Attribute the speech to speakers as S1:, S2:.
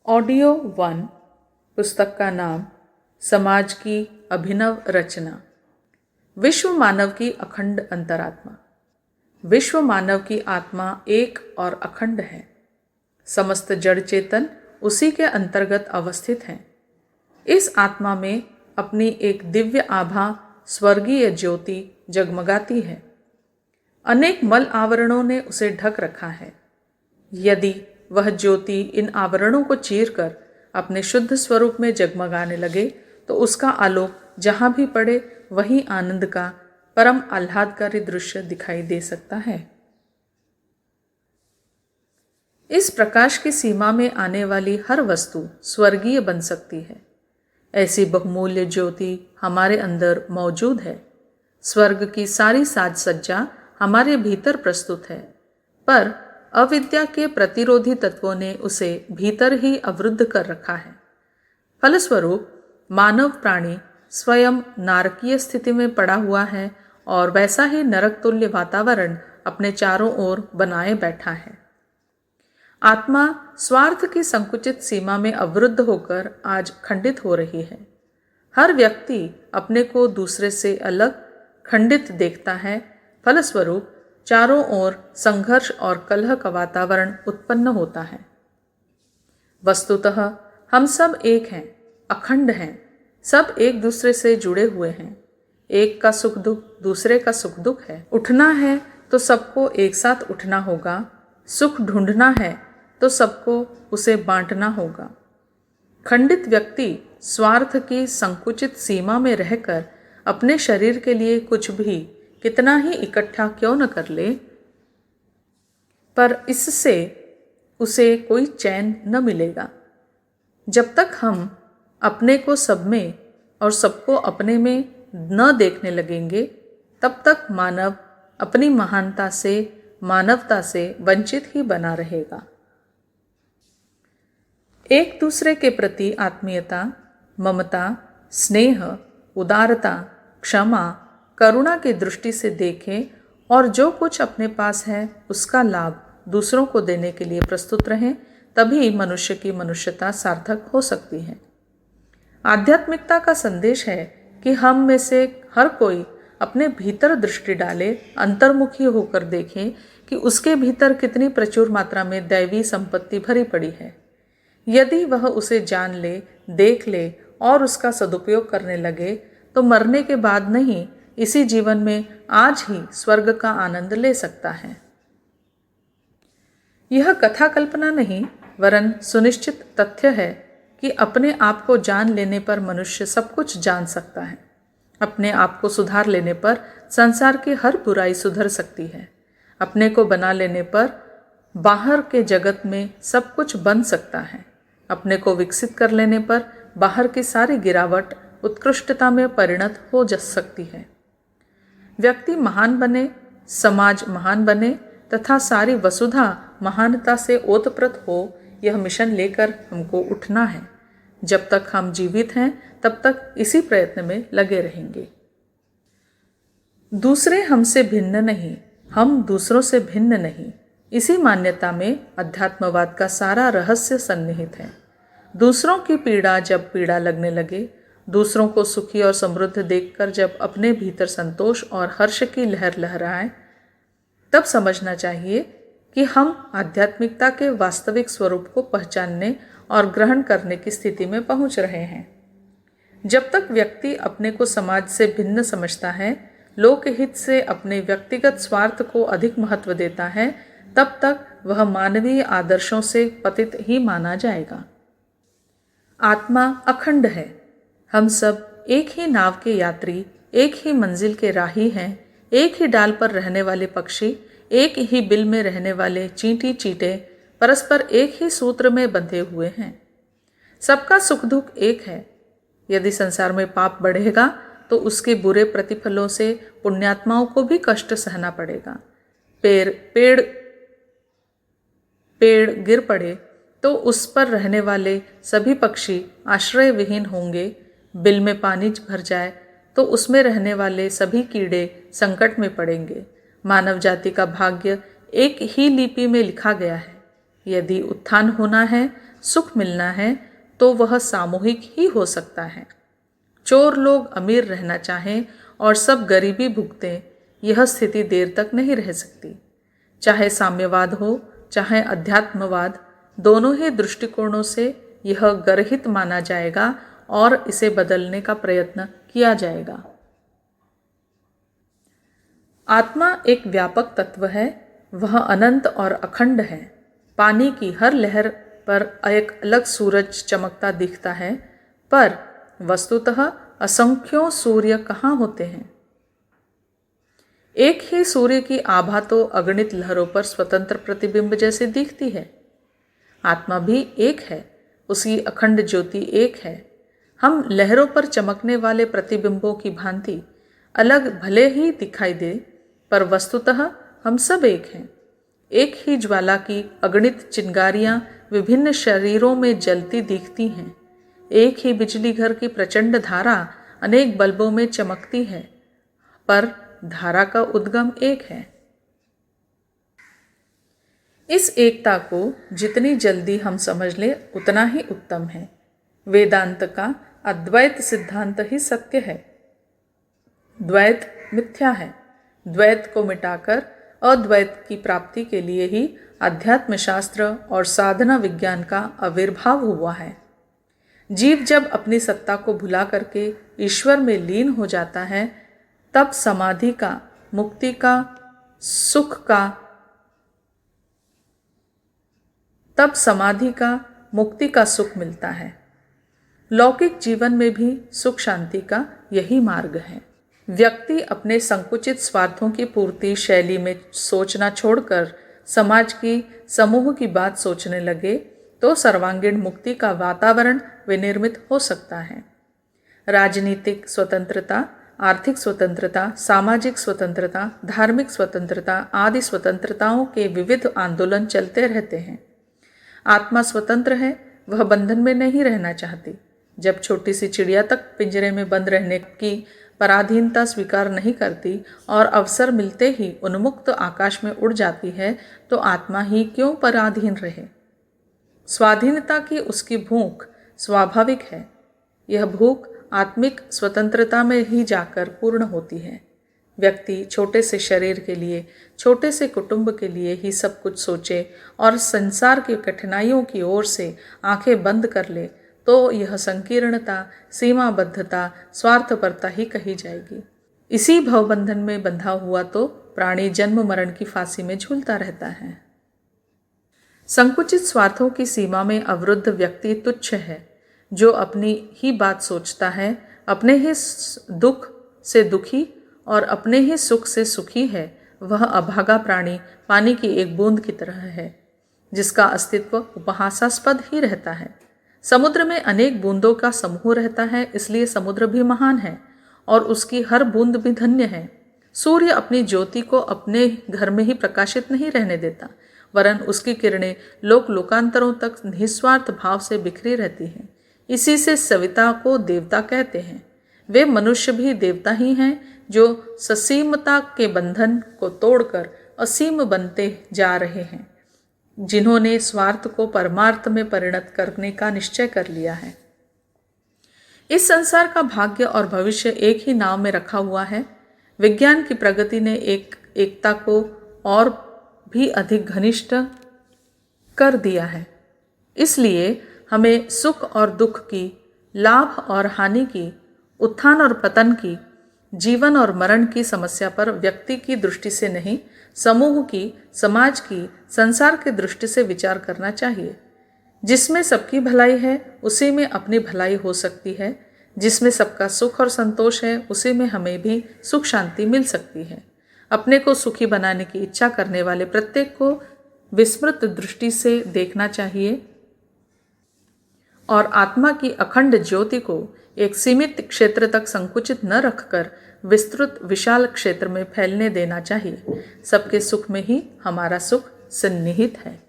S1: Audio 1 पुस्तक का नाम समाज की अभिनव रचना। विश्व मानव की अखंड अंतरात्मा। विश्व मानव की आत्मा एक और अखंड है। समस्त जड़ चेतन उसी के अंतर्गत अवस्थित हैं। इस आत्मा में अपनी एक दिव्य आभा स्वर्गीय ज्योति जगमगाती है। अनेक मल आवरणों ने उसे ढक रखा है। यदि वह ज्योति इन आवरणों को चीरकर अपने शुद्ध स्वरूप में जगमगाने लगे तो उसका आलोक जहाँ भी पड़े वहीं आनंद का परम आह्लादकारी दृश्य दिखाई दे सकता है। इस प्रकाश की सीमा में आने वाली हर वस्तु स्वर्गीय बन सकती है। ऐसी बहुमूल्य ज्योति हमारे अंदर मौजूद है। स्वर्ग की सारी साज सज्जा हमारे भीतर प्रस्तुत है, पर अविद्या के प्रतिरोधी तत्वों ने उसे भीतर ही अवरुद्ध कर रखा है। फलस्वरूप मानव प्राणी स्वयं नारकीय स्थिति में पड़ा हुआ है और वैसा ही नरक तुल्य वातावरण अपने चारों ओर बनाए बैठा है। आत्मा स्वार्थ की संकुचित सीमा में अवरुद्ध होकर आज खंडित हो रही है। हर व्यक्ति अपने को दूसरे से अलग खंडित देखता है। फलस्वरूप चारों ओर संघर्ष और कलह का वातावरण उत्पन्न होता है। वस्तुतः हम सब एक हैं, अखंड हैं। सब एक दूसरे से जुड़े हुए हैं। एक का सुख दुख दूसरे का सुख दुख है। उठना है तो सबको एक साथ उठना होगा। सुख ढूंढना है तो सबको उसे बांटना होगा। खंडित व्यक्ति स्वार्थ की संकुचित सीमा में रहकर अपने शरीर के लिए कुछ भी कितना ही इकट्ठा क्यों न कर ले, पर इससे उसे कोई चैन न मिलेगा। जब तक हम अपने को सब में और सबको अपने में न देखने लगेंगे, तब तक मानव अपनी महानता से, मानवता से वंचित ही बना रहेगा। एक दूसरे के प्रति आत्मीयता, ममता, स्नेह, उदारता, क्षमा, करुणा की दृष्टि से देखें और जो कुछ अपने पास है उसका लाभ दूसरों को देने के लिए प्रस्तुत रहें, तभी मनुष्य की मनुष्यता सार्थक हो सकती है। आध्यात्मिकता का संदेश है कि हम में से हर कोई अपने भीतर दृष्टि डाले, अंतर्मुखी होकर देखें कि उसके भीतर कितनी प्रचुर मात्रा में दैवी संपत्ति भरी पड़ी है। यदि वह उसे जान ले, देख ले और उसका सदुपयोग करने लगे तो मरने के बाद नहीं, इसी जीवन में आज ही स्वर्ग का आनंद ले सकता है। यह कथा कल्पना नहीं, वरन सुनिश्चित तथ्य है कि अपने आप को जान लेने पर मनुष्य सब कुछ जान सकता है। अपने आप को सुधार लेने पर संसार की हर बुराई सुधर सकती है। अपने को बना लेने पर बाहर के जगत में सब कुछ बन सकता है। अपने को विकसित कर लेने पर बाहर की सारी गिरावट उत्कृष्टता में परिणत हो जा सकती है। व्यक्ति महान बने, समाज महान बने तथा सारी वसुधा महानता से ओतप्रोत हो, यह मिशन लेकर हमको उठना है। जब तक हम जीवित हैं तब तक इसी प्रयत्न में लगे रहेंगे। दूसरे हमसे भिन्न नहीं, हम दूसरों से भिन्न नहीं, इसी मान्यता में अध्यात्मवाद का सारा रहस्य सन्निहित है। दूसरों की पीड़ा जब पीड़ा लगने लगे, दूसरों को सुखी और समृद्ध देखकर जब अपने भीतर संतोष और हर्ष की लहर लहराए, तब समझना चाहिए कि हम आध्यात्मिकता के वास्तविक स्वरूप को पहचानने और ग्रहण करने की स्थिति में पहुंच रहे हैं। जब तक व्यक्ति अपने को समाज से भिन्न समझता है, लोकहित से अपने व्यक्तिगत स्वार्थ को अधिक महत्व देता है, तब तक वह मानवीय आदर्शों से पतित ही माना जाएगा। आत्मा अखंड है। हम सब एक ही नाव के यात्री, एक ही मंजिल के राही हैं। एक ही डाल पर रहने वाले पक्षी, एक ही बिल में रहने वाले चींटी चींटे परस्पर एक ही सूत्र में बंधे हुए हैं। सबका सुख दुख एक है। यदि संसार में पाप बढ़ेगा तो उसके बुरे प्रतिफलों से पुण्यात्माओं को भी कष्ट सहना पड़ेगा। पेड़ गिर पड़े तो उस पर रहने वाले सभी पक्षी आश्रय विहीन होंगे। बिल में पानी भर जाए तो उसमें रहने वाले सभी कीड़े संकट में पड़ेंगे। मानव जाति का भाग्य एक ही लिपि में लिखा गया है। यदि उत्थान होना है, सुख मिलना है तो वह सामूहिक ही हो सकता है। चोर लोग अमीर रहना चाहें और सब गरीबी भुगतें, यह स्थिति देर तक नहीं रह सकती। चाहे साम्यवाद हो चाहे अध्यात्मवाद, दोनों ही दृष्टिकोणों से यह गर्हित माना जाएगा और इसे बदलने का प्रयत्न किया जाएगा। आत्मा एक व्यापक तत्व है, वह अनंत और अखंड है। पानी की हर लहर पर एक अलग सूरज चमकता दिखता है, पर वस्तुतः असंख्यों सूर्य कहाँ होते हैं। एक ही सूर्य की आभा तो अगणित लहरों पर स्वतंत्र प्रतिबिंब जैसे दिखती है। आत्मा भी एक है, उसकी अखंड ज्योति एक है। हम लहरों पर चमकने वाले प्रतिबिंबों की भांति अलग भले ही दिखाई दे, पर वस्तुतः हम सब एक हैं। एक ही ज्वाला की अगणित चिंगारियां विभिन्न शरीरों में जलती दिखती हैं। एक ही बिजली घर की प्रचंड धारा अनेक बल्बों में चमकती है, पर धारा का उद्गम एक है। इस एकता को जितनी जल्दी हम समझ लें उतना ही उत्तम है। वेदांत का अद्वैत सिद्धांत ही सत्य है। द्वैत मिथ्या है। द्वैत को मिटाकर अद्वैत की प्राप्ति के लिए ही अध्यात्म शास्त्र और साधना विज्ञान का आविर्भाव हुआ है। जीव जब अपनी सत्ता को भुला करके ईश्वर में लीन हो जाता है, तब समाधि का, मुक्ति का, सुख का, तब समाधि का, मुक्ति का सुख मिलता है। लौकिक जीवन में भी सुख शांति का यही मार्ग है। व्यक्ति अपने संकुचित स्वार्थों की पूर्ति शैली में सोचना छोड़कर समाज की, समूह की बात सोचने लगे तो सर्वांगीण मुक्ति का वातावरण विनिर्मित हो सकता है। राजनीतिक स्वतंत्रता, आर्थिक स्वतंत्रता, सामाजिक स्वतंत्रता, धार्मिक स्वतंत्रता आदि स्वतंत्रताओं के विविध आंदोलन चलते रहते हैं। आत्मा स्वतंत्र है, वह बंधन में नहीं रहना चाहती। जब छोटी सी चिड़िया तक पिंजरे में बंद रहने की पराधीनता स्वीकार नहीं करती और अवसर मिलते ही उन्मुक्त आकाश में उड़ जाती है, तो आत्मा ही क्यों पराधीन रहे। स्वाधीनता की उसकी भूख स्वाभाविक है। यह भूख आत्मिक स्वतंत्रता में ही जाकर पूर्ण होती है। व्यक्ति छोटे से शरीर के लिए, छोटे से कुटुंब के लिए ही सब कुछ सोचे और संसार की कठिनाइयों की ओर से आंखें बंद कर ले, तो यह संकीर्णता, सीमाबद्धता, स्वार्थपरता ही कही जाएगी। इसी भवबंधन में बंधा हुआ तो प्राणी जन्म मरण की फांसी में झूलता रहता है। संकुचित स्वार्थों की सीमा में अवरुद्ध व्यक्ति तुच्छ है। जो अपनी ही बात सोचता है, अपने ही दुख से दुखी और अपने ही सुख से सुखी है, वह अभागा प्राणी पानी की एक बूंद की तरह है, जिसका अस्तित्व उपहासास्पद ही रहता है। समुद्र में अनेक बूंदों का समूह रहता है, इसलिए समुद्र भी महान है और उसकी हर बूंद भी धन्य है। सूर्य अपनी ज्योति को अपने घर में ही प्रकाशित नहीं रहने देता, वरन उसकी किरणें लोक लोकांतरों तक निस्वार्थ भाव से बिखरी रहती हैं। इसी से सविता को देवता कहते हैं। वे मनुष्य भी देवता ही हैं, जो ससीमता के बंधन को तोड़कर असीम बनते जा रहे हैं, जिन्होंने स्वार्थ को परमार्थ में परिणत करने का निश्चय कर लिया है। इस संसार का भाग्य और भविष्य एक ही नाव में रखा हुआ है। विज्ञान की प्रगति ने एकता को और भी अधिक घनिष्ठ कर दिया है। इसलिए हमें सुख और दुख की, लाभ और हानि की, उत्थान और पतन की, जीवन और मरण की समस्या पर व्यक्ति की दृष्टि से नहीं, समूह की, समाज की, संसार की दृष्टि से विचार करना चाहिए। जिसमें सबकी भलाई है, उसी में अपनी भलाई हो सकती है। जिसमें सबका सुख और संतोष है, उसी में हमें भी सुख शांति मिल सकती है। अपने को सुखी बनाने की इच्छा करने वाले प्रत्येक को विस्मृत दृष्टि से देखना चाहिए और आत्मा की अखंड ज्योति को एक सीमित क्षेत्र तक संकुचित न रखकर विस्तृत विशाल क्षेत्र में फैलने देना चाहिए। सबके सुख में ही हमारा सुख सन्निहित है।